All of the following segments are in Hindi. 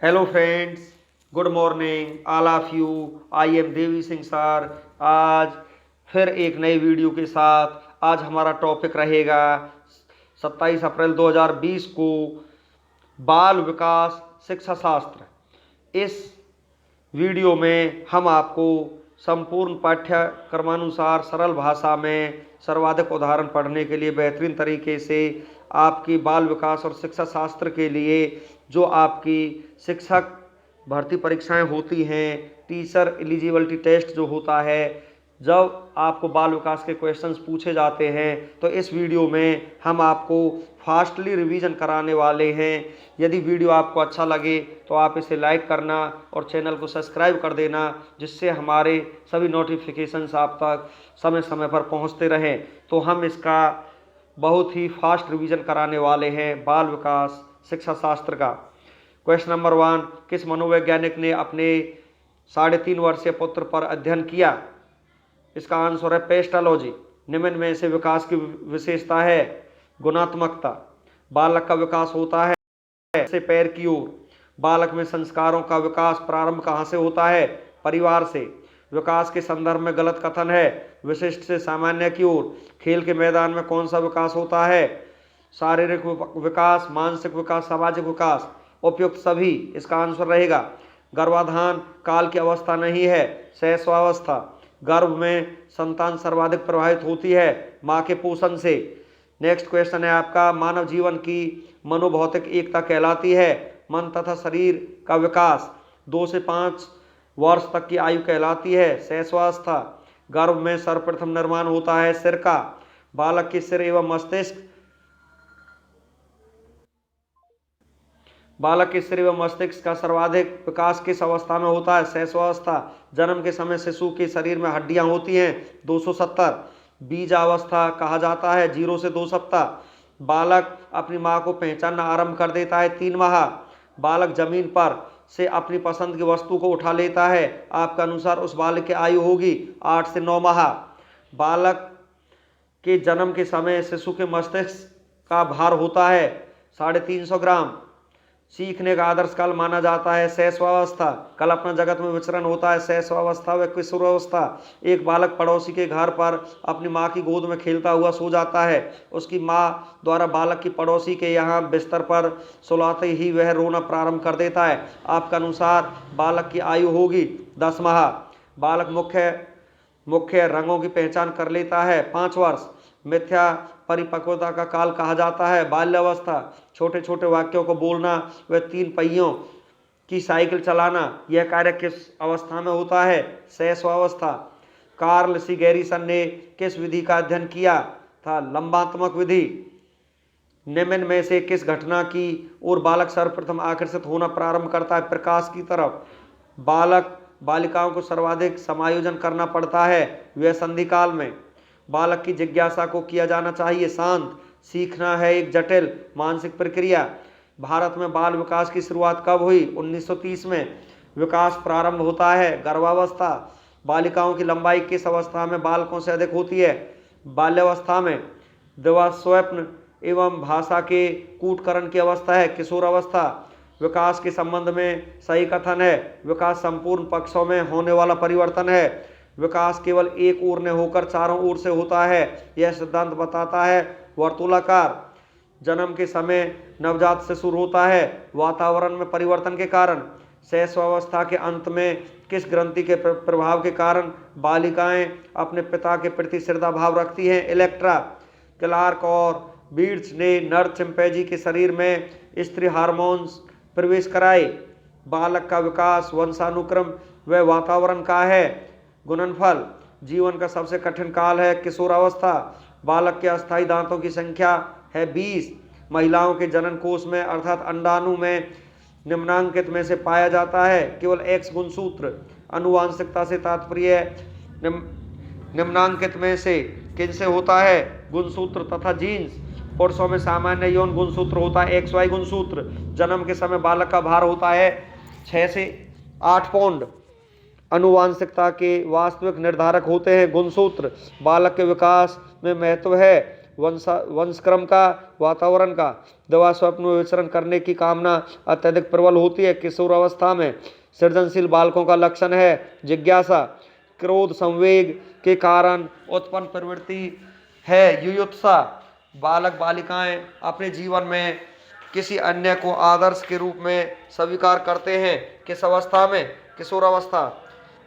Hello friends, good morning all of you. I am Devi Singh sir. आज फिर एक नई वीडियो के साथ आज हमारा टॉपिक रहेगा 27 अप्रैल 2020 को बाल विकास शिक्षा शास्त्र। इस वीडियो में हम आपको संपूर्ण पाठ्यक्रमानुसार सरल भाषा में सर्वाधिक उदाहरण पढ़ने के लिए बेहतरीन तरीके से आपकी बाल विकास और शिक्षा शास्त्र के लिए जो आपकी शिक्षक भर्ती परीक्षाएं होती हैं, टीचर एलिजिबिलिटी टेस्ट जो होता है, जब आपको बाल विकास के क्वेश्चंस पूछे जाते हैं तो इस वीडियो में हम आपको फास्टली रिवीजन कराने वाले हैं। यदि वीडियो आपको अच्छा लगे तो आप इसे लाइक करना और चैनल को सब्सक्राइब कर देना, जिससे हमारे सभी नोटिफिकेशंस आप तक समय समय पर पहुंचते रहें। तो हम इसका बहुत ही फास्ट रिवीजन कराने वाले हैं बाल विकास शिक्षा शास्त्र का। क्वेश्चन नंबर 1, किस मनोवैज्ञानिक ने अपने 3.5 वर्षीय पुत्र पर अध्ययन किया? इसका आंसर है पेस्टोलॉजी। निम्न में से विकास की विशेषता है गुणात्मकता। बालक का विकास होता है से पैर की ओर। बालक में संस्कारों का विकास प्रारंभ कहाँ से होता है? परिवार से। विकास के संदर्भ में गलत कथन है विशिष्ट से सामान्य की ओर। खेल के मैदान में कौन सा विकास होता है? शारीरिक विकास, मानसिक विकास, सामाजिक विकास। उपयुक्त सभी। इसका आंसर रहेगा गर्भाधान काल की अवस्था नहीं है, शैशवावस्था। गर्भ में संतान सर्वाधिक प्रभावित होती है माँ के पोषण से। नेक्स्ट क्वेश्चन है आपका, मानव जीवन की मनोभौतिक एकता कहलाती है मन तथा शरीर का विकास। 2 से 5 वर्ष तक की आयु कहलाती है शैशवावस्था। गर्भ में सर्वप्रथम निर्माण होता है सिर का। बालक के सिर एवं मस्तिष्क का सर्वाधिक विकास किस अवस्था में होता है? शैशवावस्था। जन्म के समय शिशु के शरीर में हड्डियां होती हैं 270। बीजावस्था कहा जाता है 0 से 2 सप्ताह। बालक अपनी मां को पहचानना आरंभ कर देता है 3 माह। बालक जमीन पर से अपनी पसंद की वस्तु को उठा लेता है। आपके अनुसार उस बालक की आयु होगी 8 से 9 माह। बालक के जन्म के समय शिशु के मस्तिष्क का भार होता है 350 ग्राम। सीखने का आदर्श काल माना जाता है शैशवावस्था। कल्पना जगत में विचरण होता है शैशवावस्था व किशोरावस्था। एक बालक पड़ोसी के घर पर अपनी मां की गोद में खेलता हुआ सो जाता है। उसकी मां द्वारा बालक की पड़ोसी के यहाँ बिस्तर पर सुलाते ही वह रोना प्रारंभ कर देता है। आपके अनुसार बालक की आयु होगी 10 माह। बालक मुख्य रंगों की पहचान कर लेता है 5 वर्ष। मिथ्या परिपक्वता का काल कहा जाता है बाल्यावस्था। छोटे छोटे वाक्यों को बोलना व 3 पहियों की साइकिल चलाना, यह कार्य किस अवस्था में होता है? शैशवावस्था। कार्ल सी गैरिसन ने किस विधि का अध्ययन किया था? लंबात्मक विधि। निम्न में से किस घटना की ओर बालक सर्वप्रथम आकर्षित होना प्रारंभ करता है? प्रकाश की तरफ। बालक बालिकाओं को सर्वाधिक समायोजन करना पड़ता है वह संधि काल में। बालक की जिज्ञासा को किया जाना चाहिए शांत। सीखना है एक जटिल मानसिक प्रक्रिया। भारत में बाल विकास की शुरुआत कब हुई? 1930 में। विकास प्रारंभ होता है गर्भावस्था। बालिकाओं की लंबाई किस अवस्था में बालकों से अधिक होती है? बाल्यावस्था में। दिवा स्वप्न एवं भाषा के कूटकरण की अवस्था है किशोरावस्था। विकास के संबंध में सही कथन है विकास संपूर्ण पक्षों में होने वाला परिवर्तन है। विकास केवल एक ओर ने होकर चारों ओर से होता है, यह सिद्धांत बताता है वर्तुलाकार। जन्म के समय नवजात से शुरू होता है वातावरण में परिवर्तन के कारण। शैशवावस्था के अंत में किस ग्रंथि के प्रभाव के कारण बालिकाएं अपने पिता के प्रति श्रद्धा भाव रखती हैं? इलेक्ट्रा। क्लार्क और बीट्स ने नर चिंपैंजी के शरीर में स्त्री हार्मोन्स प्रवेश कराए। बालक का विकास वंशानुक्रम व वातावरण का है गुणनफल। जीवन का सबसे कठिन काल है किशोरावस्था। बालक के अस्थायी दांतों की संख्या है 20। महिलाओं के जनन कोष में अर्थात अंडाणु में निम्नांकित में से पाया जाता है केवल X गुणसूत्र। अनुवांशिकता से तात्पर्य निम्नांकित में से किनसे होता है? गुणसूत्र तथा जीन्स। पुरुषों में सामान्य यौन गुणसूत्र होता है XY गुणसूत्र। जन्म के समय बालक का भार होता है 6 से 8 पौंड। अनुवांशिकता के वास्तविक निर्धारक होते हैं गुणसूत्र। बालक के विकास में महत्व है वंशक्रम का, वातावरण का। दवा स्वप्न में विचरण करने की कामना अत्यधिक प्रबल होती है। किशोर अवस्था में सृजनशील बालकों का लक्षण है जिज्ञासा, क्रोध संवेग के कारण उत्पन्न प्रवृत्ति है युयुत्सा। बालक बालिकाएं अपने जीवन में किसी अन्य को आदर्श के रूप में स्वीकार करते हैं। किस अवस्था में? किशोर अवस्था।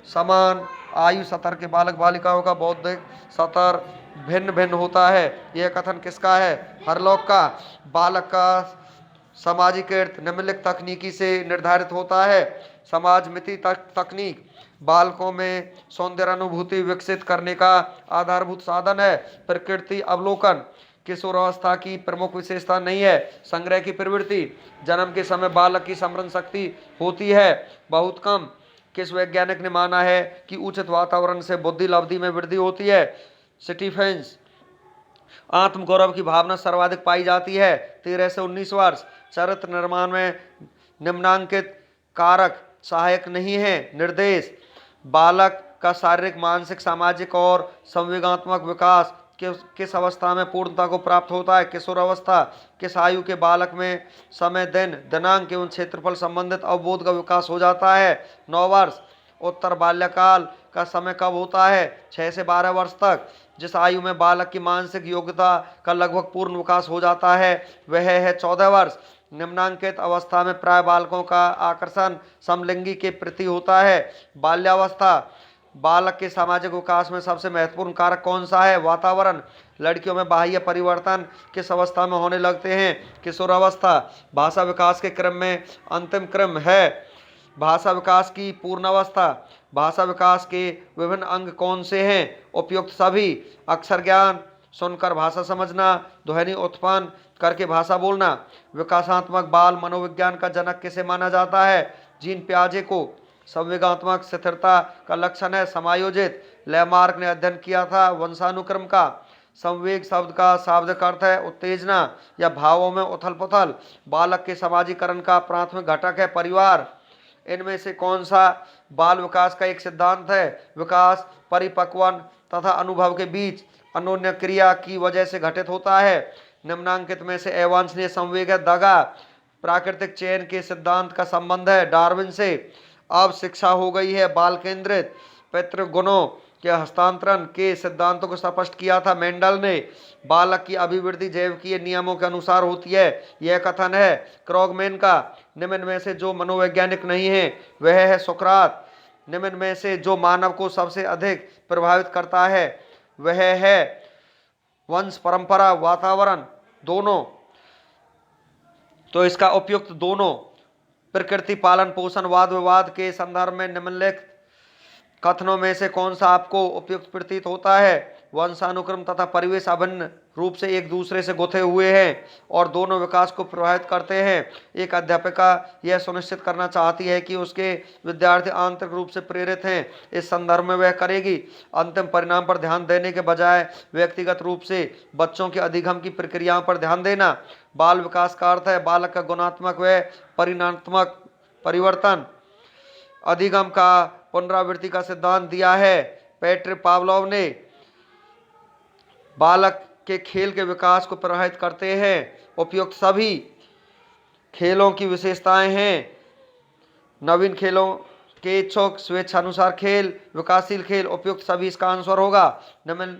समान आयु सतर के बालक बालिकाओं का बौद्धिक सतर भिन्न भिन्न होता है। यह कथन किसका है? हरलॉक का। बालक का सामाजिक निम्नलिखित तकनीकी से निर्धारित होता है। समाज मिति तकनीक बालकों में सौंदर्य अनुभूति विकसित करने का आधारभूत साधन है। प्रकृति अवलोकन किशोर अवस्था की प्रमुख विशेषता नहीं है। संग्रह की प्रवृत्ति जन्म के समय बालक की स्मरण शक्ति होती है बहुत कम। किस वैज्ञानिक ने माना है कि उचित वातावरण से बुद्धि लब्धि में वृद्धि होती है? स्टीफेंस। आत्मगौरव की भावना सर्वाधिक पाई जाती है 13 से 19 वर्ष। चरित्र निर्माण में निम्नांकित कारक सहायक नहीं है। निर्देश बालक का शारीरिक मानसिक सामाजिक और संवेगात्मक विकास किस अवस्था में पूर्णता को प्राप्त होता है? किशोर अवस्था। किस आयु के बालक में समय दिन दिनांक एवं क्षेत्रफल संबंधित अवबोध का विकास हो जाता है? 9 वर्ष। उत्तर बाल्यकाल का समय कब होता है? 6 से 12 वर्ष तक। जिस आयु में बालक की मानसिक योग्यता का लगभग पूर्ण विकास हो जाता है वह है 14 वर्ष। निम्नांकित अवस्था में प्राय बालकों का आकर्षण समलिंगी के प्रति होता है। बाल्यावस्था बालक के सामाजिक विकास में सबसे महत्वपूर्ण कारक कौन सा है? वातावरण। लड़कियों में बाह्य परिवर्तन किस अवस्था में होने लगते हैं? किशोर अवस्था। भाषा विकास के क्रम में अंतिम क्रम है भाषा विकास की पूर्ण अवस्था। भाषा विकास के विभिन्न अंग कौन से हैं? उपयुक्त सभी। अक्षर ज्ञान, सुनकर भाषा समझना, ध्वनि उत्पन्न करके भाषा बोलना। विकासात्मक बाल मनोविज्ञान का जनक किसे माना जाता है? जीन पियाजे को। संवेगात्मक स्थिरता का लक्षण है समायोजित। लैमार्क ने अध्ययन किया था वंशानुक्रम का। संवेग शब्द का शाब्दिक अर्थ है उत्तेजना या भावों में उथल पुथल। बालक के समाजीकरण का प्राथमिक घटक है परिवार। इनमें से कौन सा बाल विकास का एक सिद्धांत है? विकास परिपक्वन तथा अनुभव के बीच अन्योन्य क्रिया की वजह से घटित होता है। निम्नांकित में से अवांछनीय संवेग है दगा। प्राकृतिक चयन के सिद्धांत का संबंध है डार्विन से। अब शिक्षा हो गई है बाल केंद्रित। पितृगुणों के हस्तांतरण के सिद्धांतों को स्पष्ट किया था मेंडल ने। बालक की अभिवृद्धि जैविकीय नियमों के अनुसार होती है यह कथन है क्रॉगमैन का। निम्न में से जो मनोवैज्ञानिक नहीं है वह है सुकरात। निम्न में से जो मानव को सबसे अधिक प्रभावित करता है वह है वंश परंपरा वातावरण दोनों। तो इसका उपयुक्त दोनों। प्रकृति पालन पोषण वाद विवाद के संदर्भ में निम्नलिखित कथनों में से कौन सा आपको उपयुक्त प्रतीत होता है? वंशानुक्रम तथा परिवेश अभिन्न रूप से एक दूसरे से गुथे हुए हैं और दोनों विकास को प्रभावित करते हैं। एक अध्यापिका यह सुनिश्चित करना चाहती है कि उसके विद्यार्थी आंतरिक रूप से प्रेरित हैं। इस संदर्भ में वह करेगी अंतिम परिणाम पर ध्यान देने के बजाय व्यक्तिगत रूप से बच्चों के अधिगम की प्रक्रियाओं पर ध्यान देना। बाल विकास का अर्थ है बालक का गुणात्मक व परिणात्मक परिवर्तन। अधिगम का पुनरावृत्ति का सिद्धांत दिया है पेट्रे पावलोव ने। बालक के खेल के विकास को प्रभावित करते हैं उपयुक्त सभी। खेलों की विशेषताएं हैं नवीन खेलों के इच्छुक, स्वेच्छानुसार खेल, विकासशील खेल। उपयुक्त सभी इसका आंसर होगा। निम्न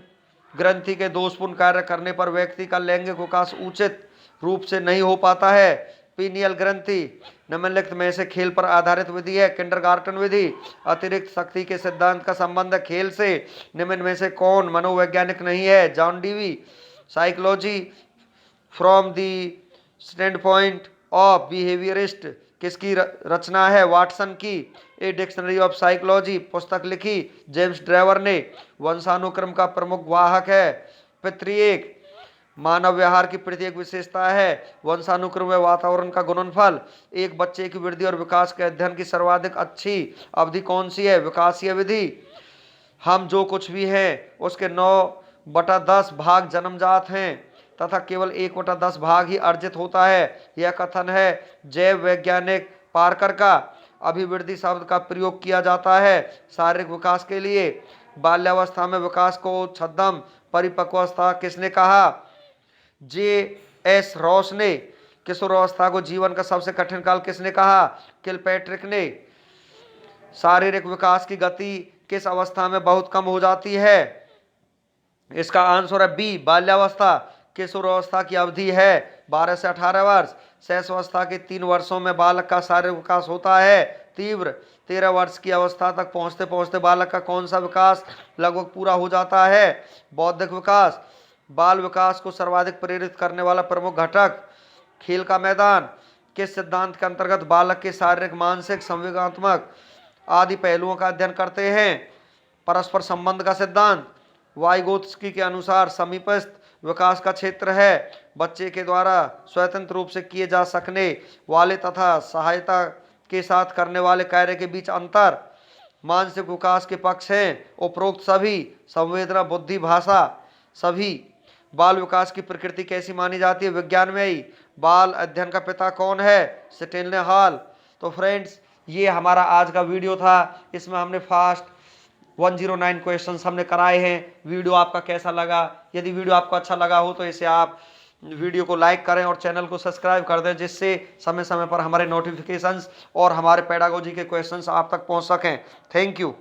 ग्रंथि के दोषपूर्ण कार्य करने पर व्यक्ति का लैंगिक विकास उचित रूप से नहीं हो पाता है। पीनियल ग्रंथि निम्नलिखित में से खेल पर आधारित विधि है किंडरगार्टन विधि। अतिरिक्त शक्ति के सिद्धांत का संबंध खेल से। निम्न में से कौन मनोवैज्ञानिक नहीं है? John Dewey. Psychology from the stand point of behaviourist किसकी रचना है? वाटसन की। ए डिक्शनरी ऑफ साइकोलॉजी पुस्तक लिखी जेम्स ड्रेवर ने। वंशानुक्रम का प्रमुख वाहक है पितृएक। मानव व्यवहार की प्रत्येक विशेषता है वंशानुक्रम व वातावरण का गुणनफल। एक बच्चे की वृद्धि और विकास के अध्ययन की सर्वाधिक अच्छी अवधि कौन सी है? विकासीय विधि। हम जो कुछ भी हैं उसके 9/10 भाग जन्मजात हैं तथा केवल 1/10 भाग ही अर्जित होता है। यह कथन है जैव वैज्ञानिक पार्कर का। अभिवृद्धि शब्द का प्रयोग किया जाता है शारीरिक विकास के लिए। बाल्यावस्था में विकास को छद्म परिपक्वावस्था किसने कहा? J.S. रॉस ने किशोरावस्था को जीवन का सबसे कठिन काल किसने कहा? किलपैट्रिक ने। शारीरिक विकास की गति किस अवस्था में बहुत कम हो जाती है? इसका आंसर है बी, बाल्यावस्था। किशोरावस्था की अवधि है 12 से 18 वर्ष। शैशवावस्था के 3 वर्षों में बालक का शारीरिक विकास होता है तीव्र। 13 वर्ष की अवस्था तक पहुंचते पहुंचते बालक का कौन सा विकास लगभग पूरा हो जाता है? बौद्धिक विकास। बाल विकास को सर्वाधिक प्रेरित करने वाला प्रमुख घटक? खेल का मैदान। किस सिद्धांत के अंतर्गत बालक के शारीरिक, मानसिक, संवेगात्मक आदि पहलुओं का अध्ययन करते हैं? परस्पर संबंध का सिद्धांत। वाइगोत्स्की के अनुसार समीपस्थ विकास का क्षेत्र है बच्चे के द्वारा स्वतंत्र रूप से किए जा सकने वाले तथा सहायता के साथ करने वाले कार्य के बीच अंतर। मानसिक विकास के पक्ष हैं उपरोक्त सभी। संवेदना, बुद्धि, भाषा सभी। बाल विकास की प्रकृति कैसी मानी जाती है विज्ञान में ही? बाल अध्ययन का पिता कौन है? Stanley hall. तो फ्रेंड्स, ये हमारा आज का वीडियो था। इसमें हमने फास्ट 109 क्वेश्चंस हमने कराए हैं। वीडियो आपका कैसा लगा? यदि वीडियो आपको अच्छा लगा हो तो इसे आप वीडियो को लाइक करें और चैनल को सब्सक्राइब कर दें, जिससे समय समय पर हमारे नोटिफिकेशंस और हमारे पेडागोजी के क्वेश्चंस आप तक पहुंच सकें। Thank you.